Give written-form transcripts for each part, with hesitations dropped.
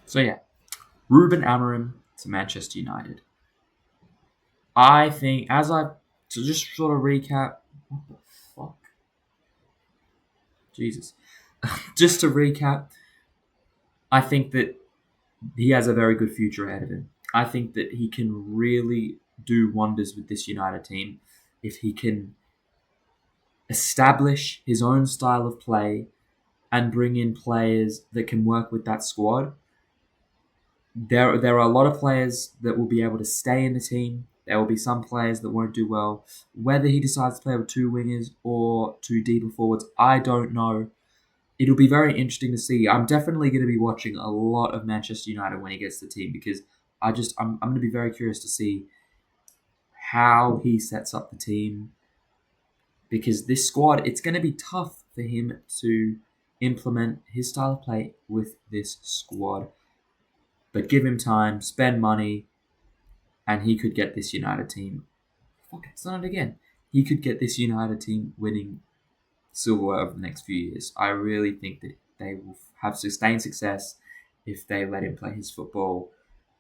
So yeah, Ruben Amorim to Manchester United. I think, to just sort of recap, what the fuck? Jesus. Just to recap, I think that he has a very good future ahead of him. I think that he can really do wonders with this United team if he can establish his own style of play and bring in players that can work with that squad. There are a lot of players that will be able to stay in the team. There will be some players that won't do well. Whether he decides to play with two wingers or two deeper forwards, I don't know. It'll be very interesting to see. I'm definitely going to be watching a lot of Manchester United when he gets to the team because I'm going to be very curious to see how he sets up the team because this squad, it's going to be tough for him to implement his style of play with this squad. But give him time, spend money, and he could get this United team. Fuck, it's done it again. He could get this United team winning silverware over the next few years. I really think that they will have sustained success if they let him play his football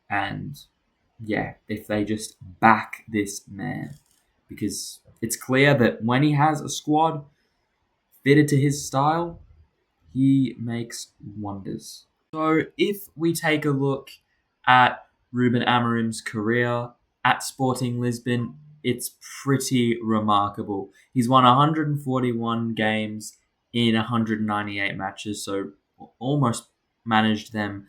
and yeah, if they just back this man. Because it's clear that when he has a squad fitted to his style, he makes wonders. So if we take a look at Ruben Amorim's career at Sporting Lisbon, it's pretty remarkable. He's won 141 games in 198 matches, so almost managed them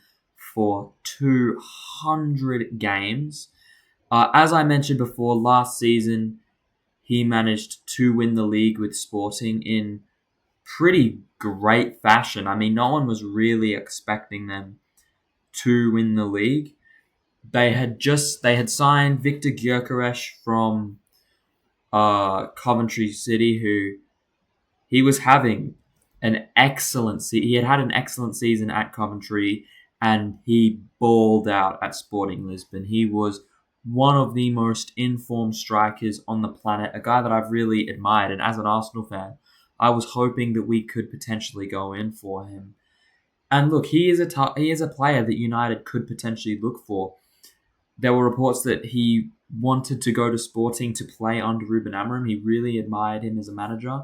for 200 games. As I mentioned before, last season he managed to win the league with Sporting in pretty great fashion. I mean, no one was really expecting them to win the league. They had signed Victor Gyökeres from Coventry City, who he was having he had had an excellent season at Coventry, and he balled out at Sporting Lisbon. He was one of the most informed strikers on the planet, a guy that I've really admired. And as an Arsenal fan, I was hoping that we could potentially go in for him. And look, he is a player that United could potentially look for. There were reports that he wanted to go to Sporting to play under Ruben Amorim. He really admired him as a manager.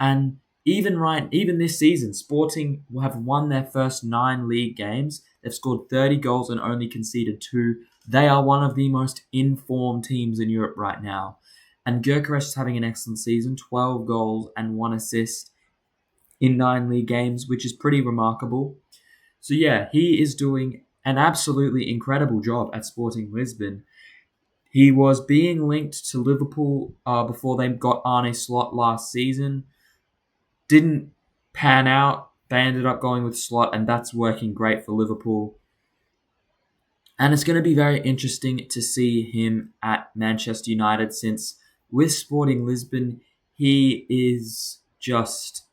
And even this season, Sporting have won their first 9 league games. They've scored 30 goals and only conceded 2. They are one of the most informed teams in Europe right now. And Gyökeres is having an excellent season, 12 goals and 1 assist in 9 league games, which is pretty remarkable. So yeah, he is doing an absolutely incredible job at Sporting Lisbon. He was being linked to Liverpool before they got Arne Slot last season. Didn't pan out. They ended up going with Slot, and that's working great for Liverpool. And it's going to be very interesting to see him at Manchester United since with Sporting Lisbon, he is just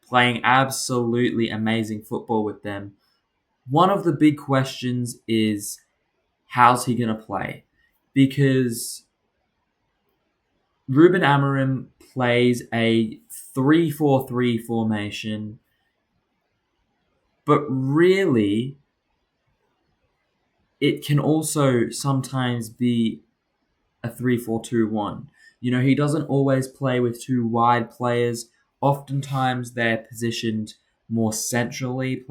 playing absolutely amazing football with them. One of the big questions is how's he going to play? Because Ruben Amorim plays a 3-4-3 formation, but really it can also sometimes be a 3-4-2-1. You know, he doesn't always play with two wide players. Oftentimes they're positioned more centrally.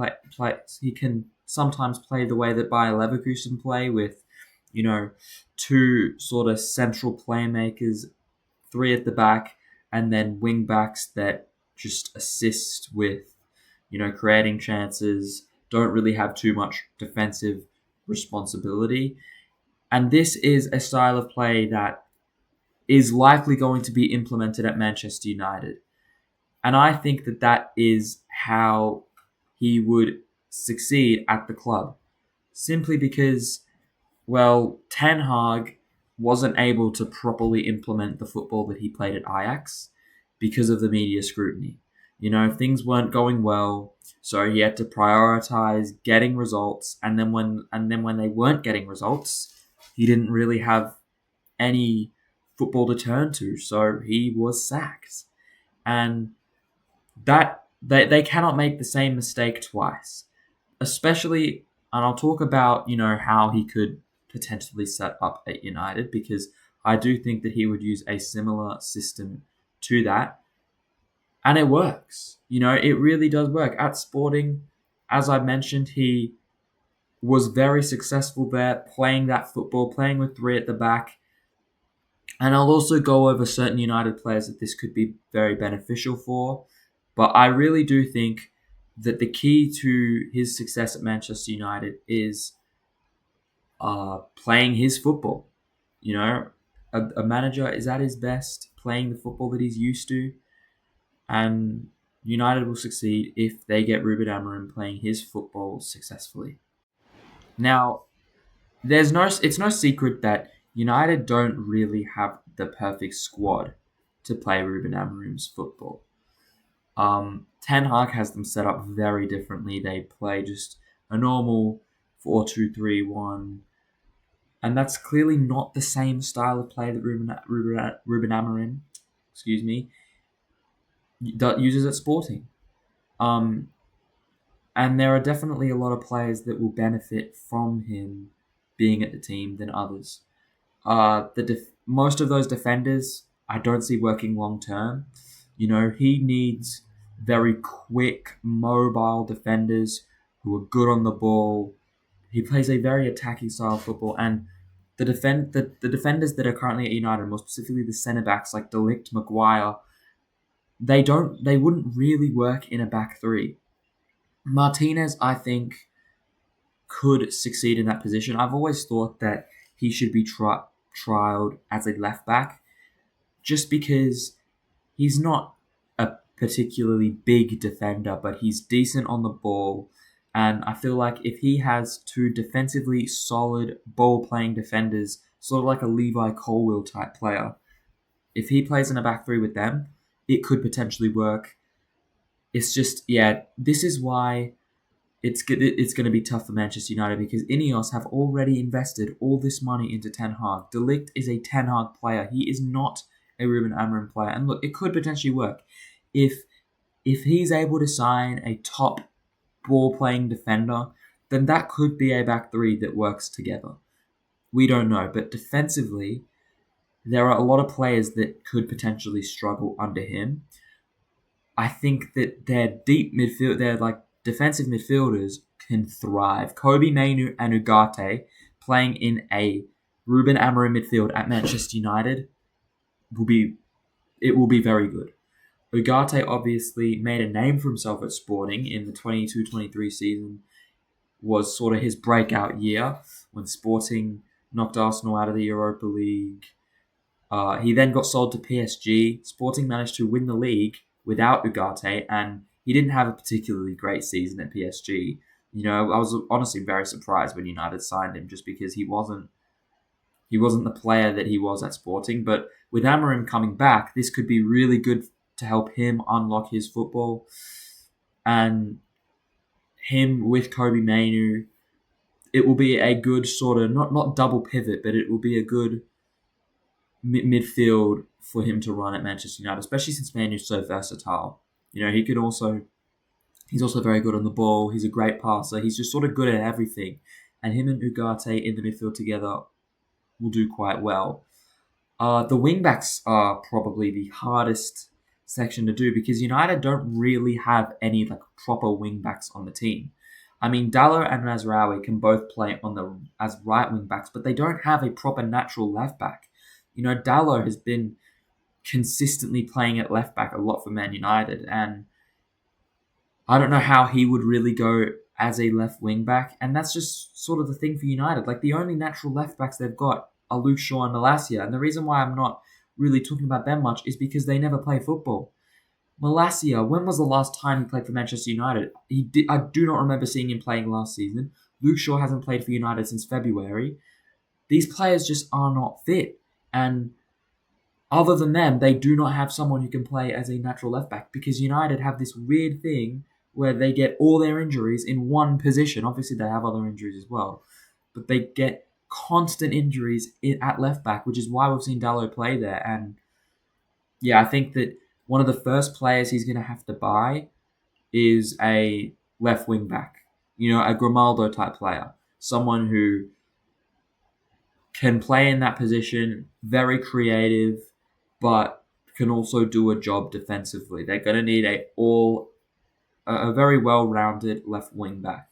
He can sometimes play the way that Bayer Leverkusen play with, you know, two sort of central playmakers, 3 at the back, and then wing backs that just assist with, you know, creating chances, don't really have too much defensive responsibility. And this is a style of play that is likely going to be implemented at Manchester United. And I think that that is how he would succeed at the club. Simply because, well, Ten Hag wasn't able to properly implement the football that he played at Ajax because of the media scrutiny. You know, things weren't going well, so he had to prioritize getting results, and then when they weren't getting results, he didn't really have any football to turn to, so he was sacked. And that they cannot make the same mistake twice, especially And I'll talk about, how he could potentially set up at United, because I do think that he would use a similar system to that. And it works. It really does work. At Sporting, as I mentioned, he was very successful there, playing that football, playing with three at the back. And I'll also go over certain United players that this could be very beneficial for. But I really do think that the key to his success at Manchester United is playing his football. A manager is at his best playing the football that he's used to. And United will succeed if they get Ruben Amorim playing his football successfully. Now, it's no secret that United don't really have the perfect squad to play Ruben Amorim's football. Ten Hag has them set up very differently. They play just a normal 4-2-3-1, and that's clearly not the same style of play that Ruben Amorim, uses at Sporting. And there are definitely a lot of players that will benefit from him being at the team than others. Most of those defenders, I don't see working long term. He needs very quick, mobile defenders who are good on the ball. He plays a very attacking style of football, and the defenders that are currently at United, more specifically the centre backs like De Ligt, Maguire, they wouldn't really work in a back three. Martinez, I think, could succeed in that position. I've always thought that he should be trialed as a left back, just because he's not a particularly big defender, but he's decent on the ball. And I feel like if he has two defensively solid ball-playing defenders, sort of like a Levi Colwill type player, if he plays in a back three with them, it could potentially work. It's just, this is why it's going to be tough for Manchester United, because Ineos have already invested all this money into Ten Hag. De Ligt is a Ten Hag player. He is not a Ruben Amorim player. And look, it could potentially work. If he's able to sign a top ball-playing defender, then that could be a back three that works together. We don't know. But defensively, there are a lot of players that could potentially struggle under him. I think that their deep midfield, their defensive midfielders can thrive. Kobe Mainoo and Ugarte playing in a Ruben Amorim midfield at Manchester United will be very good. Ugarte obviously made a name for himself at Sporting in the 22-23 season. Was sort of his breakout year when Sporting knocked Arsenal out of the Europa League. He then got sold to PSG. Sporting managed to win the league without Ugarte, and he didn't have a particularly great season at PSG. I was honestly very surprised when United signed him, just because he wasn't the player that he was at Sporting. But with Amorim coming back, this could be really good to help him unlock his football. And him with Kobe Mainoo, it will be a good sort of, not double pivot, but it will be a good midfield for him to run at Manchester United, especially since Mainoo's so versatile. He's also very good on the ball. He's a great passer. He's just sort of good at everything. And him and Ugarte in the midfield together will do quite well. The wing-backs are probably the hardest section to do, because United don't really have any proper wing-backs on the team. I mean, Dalot and Mazraoui can both play as right wing-backs, but they don't have a proper natural left-back. Dalot has been consistently playing at left-back a lot for Man United, and I don't know how he would really go as a left wing-back, and that's just sort of the thing for United. The only natural left-backs they've got are Luke Shaw and Malacia, and the reason why I'm not really talking about them much is because they never play football. Malacia, when was the last time he played for Manchester United? I do not remember seeing him playing last season. Luke Shaw hasn't played for United since February. These players just are not fit, and other than them, they do not have someone who can play as a natural left-back, because United have this weird thing where they get all their injuries in one position. Obviously, they have other injuries as well, but they get constant injuries at left-back, which is why we've seen Dalot play there. And I think that one of the first players he's going to have to buy is a left wing-back. a Grimaldo type player, someone who can play in that position, very creative, but can also do a job defensively. They're going to need a very well-rounded left wing back.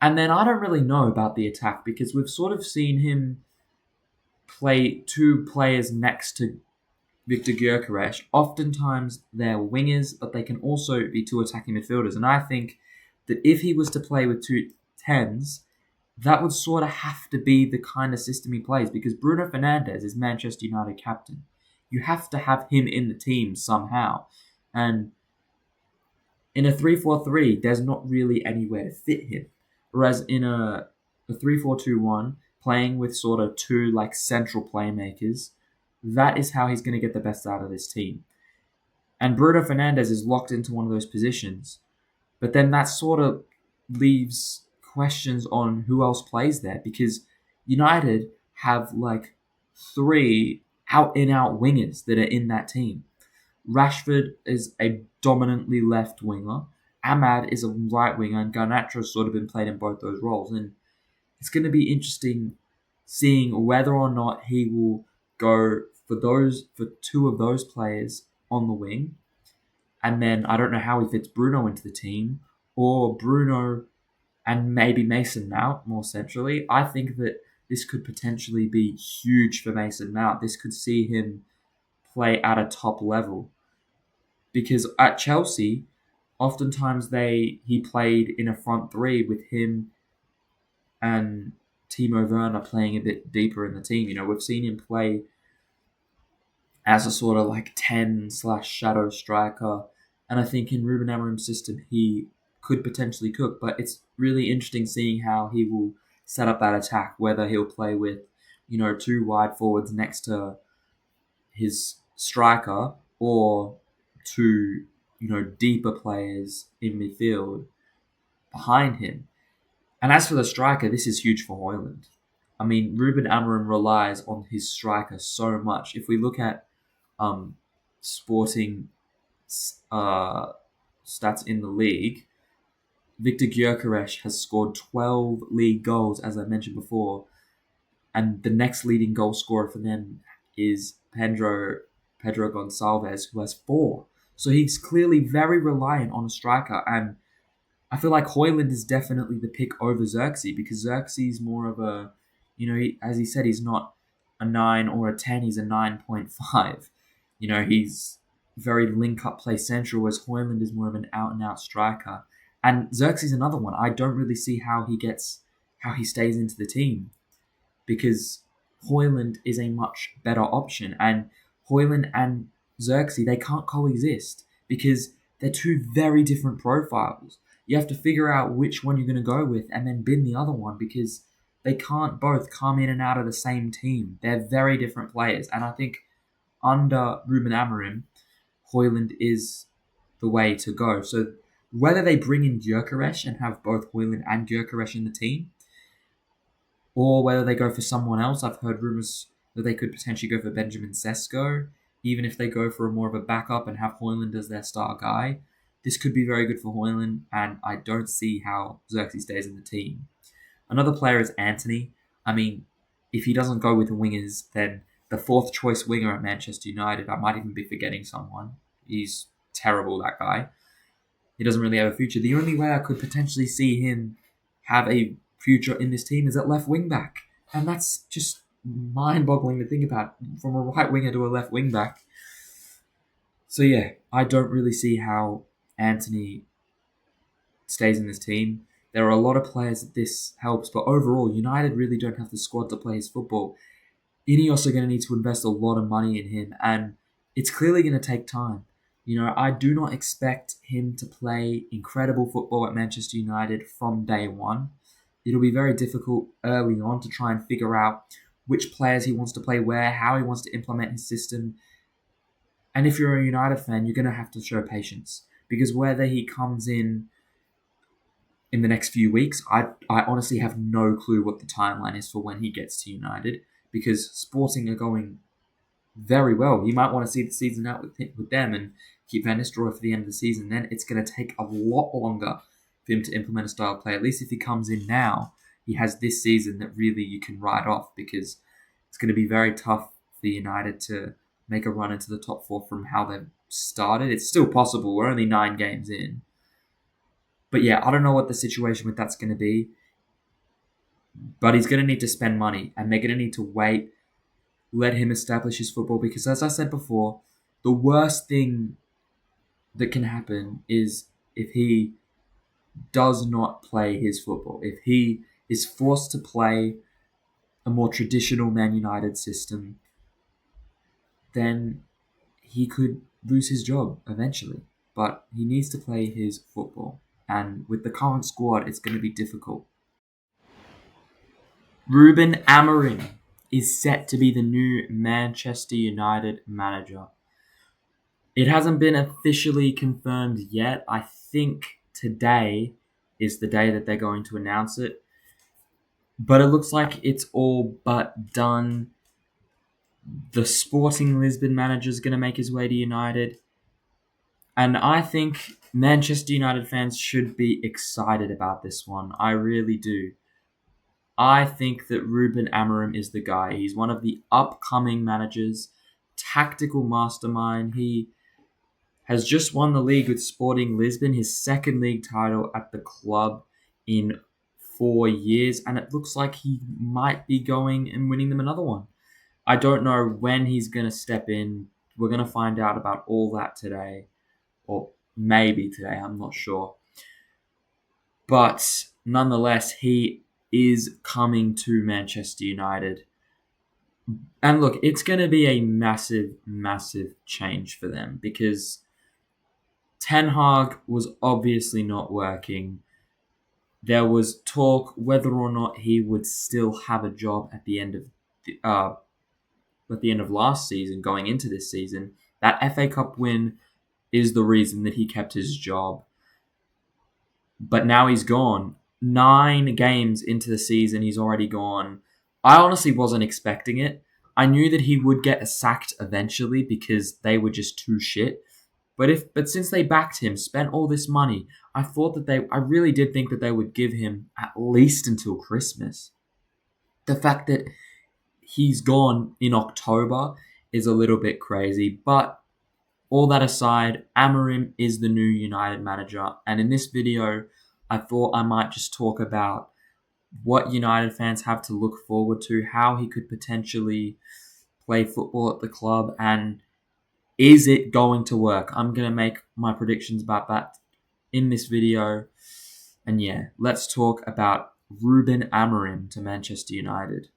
And then I don't really know about the attack because we've sort of seen him play two players next to Victor Gyökeres. Oftentimes they're wingers, but they can also be two attacking midfielders. And I think that if he was to play with two tens, that would sort of have to be the kind of system he plays because Bruno Fernandes is Manchester United captain. You have to have him in the team somehow. And in a 3-4-3, there's not really anywhere to fit him. Whereas in a 3-4-2-1, playing with sort of two like central playmakers, that is how he's going to get the best out of this team. And Bruno Fernandes is locked into one of those positions. But then that sort of leaves questions on who else plays there because United have like three out-and-out wingers that are in that team. Rashford is a dominantly left winger. Ahmad is a right winger, and Garnacho's sort of been played in both those roles. And it's going to be interesting seeing whether or not he will go for two of those players on the wing. And then I don't know how he fits Bruno into the team, or Bruno and maybe Mason Mount more centrally. I think that this could potentially be huge for Mason Mount. This could see him play at a top level. Because at Chelsea, oftentimes he played in a front three with him and Timo Werner playing a bit deeper in the team. We've seen him play as a sort of like 10/shadow striker. And I think in Ruben Amorim's system, he could potentially cook. But it's really interesting seeing how he will set up that attack, whether he'll play with, two wide forwards next to his striker or two, deeper players in midfield behind him. And as for the striker, this is huge for Højlund. I mean, Ruben Amorim relies on his striker so much. If we look at Sporting stats in the league, Victor Gyökeres has scored 12 league goals, as I mentioned before, and the next leading goal scorer for them is Pedro Gonçalves, who has 4. So he's clearly very reliant on a striker, and I feel like Højlund is definitely the pick over Xerxes because Xerxes is more of a, as he said, he's not a 9 or a 10, he's a 9.5. He's very link-up play central, whereas Højlund is more of an out-and-out striker. And Xerxes is another one. I don't really see how he stays into the team because Højlund is a much better option. And Højlund and Xerxes, they can't coexist because they're two very different profiles. You have to figure out which one you're going to go with and then bin the other one because they can't both come in and out of the same team. They're very different players. And I think under Ruben Amorim, Højlund is the way to go. So whether they bring in Gyökeres and have both Højlund and Gyökeres in the team, or whether they go for someone else, I've heard rumours that they could potentially go for Benjamin Sesko, even if they go for more of a backup and have Højlund as their star guy. This could be very good for Højlund, and I don't see how Xerxes stays in the team. Another player is Antony. I mean, if he doesn't go with the wingers, then the 4th choice winger at Manchester United, I might even be forgetting someone. He's terrible, that guy. He doesn't really have a future. The only way I could potentially see him have a future in this team is at left wing back. And that's just mind-boggling to think about, from a right winger to a left wing back. So yeah, I don't really see how Antony stays in this team. There are a lot of players that this helps, but overall, United really don't have the squad to play his football. Ineos are going to need to invest a lot of money in him, and it's clearly going to take time. I do not expect him to play incredible football at Manchester United from day one. It'll be very difficult early on to try and figure out which players he wants to play where, how he wants to implement his system. And if you're a United fan, you're going to have to show patience. Because whether he comes in the next few weeks, I honestly have no clue what the timeline is for when he gets to United. Because Sporting are going very well. You might want to see the season out with them and keep Van Nistelrooy for the end of the season. Then it's going to take a lot longer for him to implement a style of play. At least if he comes in now, he has this season that really you can write off, because it's going to be very tough for United to make a run into the top four from how they've started. It's still possible. We're only 9 games in. But yeah, I don't know what the situation with that's going to be. But he's going to need to spend money, and they're going to need to wait, let him establish his football, because as I said before, the worst thing that can happen is if he does not play his football. If he is forced to play a more traditional Man United system, then he could lose his job eventually. But he needs to play his football. And with the current squad, it's going to be difficult. Ruben Amorim is set to be the new Manchester United manager. It hasn't been officially confirmed yet. I think today is the day that they're going to announce it. But it looks like it's all but done. The Sporting Lisbon manager is going to make his way to United. And I think Manchester United fans should be excited about this one. I really do. I think that Ruben Amorim is the guy. He's one of the upcoming managers, tactical mastermind. He has just won the league with Sporting Lisbon, his second league title at the club in 4 years, and it looks like he might be going and winning them another one. I don't know when he's going to step in. We're going to find out about all that today, or maybe today, I'm not sure. But nonetheless, he is coming to Manchester United. And look, it's going to be a massive, massive change for them, because Ten Hag was obviously not working. There was talk whether or not he would still have a job at the end of last season, going into this season. That FA Cup win is the reason that he kept his job. But now he's gone. 9 games into the season, he's already gone. I honestly wasn't expecting it. I knew that he would get sacked eventually because they were just too shit. But since they backed him, spent all this money, I really did think that they would give him at least until Christmas. The fact that he's gone in October is a little bit crazy. But all that aside, Amorim is the new United manager. And in this video, I thought I might just talk about what United fans have to look forward to, how he could potentially play football at the club, and is it going to work? I'm going to make my predictions about that in this video. And yeah, let's talk about Ruben Amorim to Manchester United.